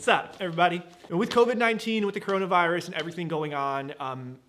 What's up, everybody? With COVID-19, with the coronavirus and everything going on,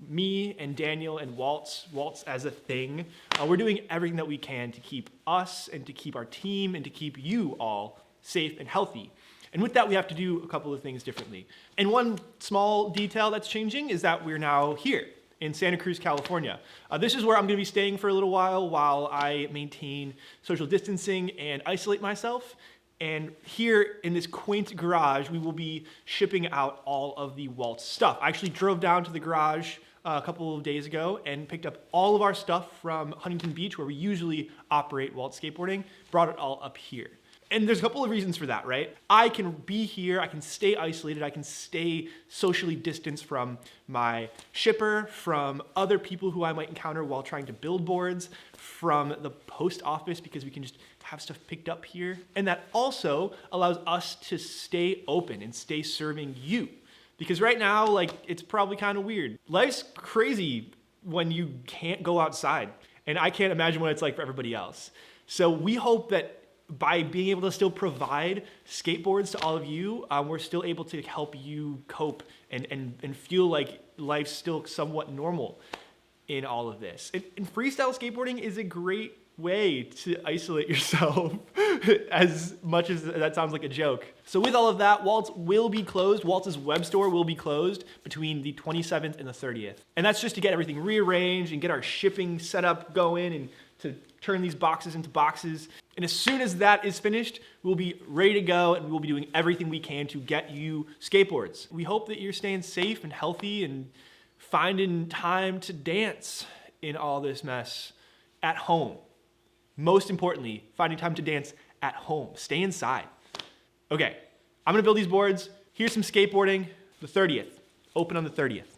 me and Daniel and Waltz as a thing, we're doing everything that we can to keep us and to keep our team and to keep you all safe and healthy. And with that, we have to do a couple of things differently. And one small detail that's changing is that we're now here in Santa Cruz, California. This is where I'm gonna be staying for a little while I maintain social distancing and isolate myself. And here in this quaint garage, we will be shipping out all of the Waltz stuff. I actually drove down to the garage a couple of days ago and picked up all of our stuff from Huntington Beach, where we usually operate Waltz Skateboarding, brought it all up here. And there's a couple of reasons for that, right? I can be here, I can stay isolated, I can stay socially distanced from my shipper, from other people who I might encounter while trying to build boards, from the post office, because we can just have stuff picked up here. And that also allows us to stay open and stay serving you. Because right now, like, it's probably kind of weird. Life's crazy when you can't go outside. And I can't imagine what it's like for everybody else. So we hope that by being able to still provide skateboards to all of you, we're still able to help you cope and feel like life's still somewhat normal in all of this. And freestyle skateboarding is a great way to isolate yourself, as much as that sounds like a joke. So with all of that, Waltz will be closed. Waltz's web store will be closed between the 27th and the 30th. And that's just to get everything rearranged and get our shipping set up going and to turn these boxes into boxes. And as soon as that is finished, we'll be ready to go and we'll be doing everything we can to get you skateboards. We hope that you're staying safe and healthy and finding time to dance in all this mess at home. Most importantly, finding time to dance at home. Stay inside. Okay, I'm gonna build these boards. Here's some skateboarding. The 30th. Open on the 30th.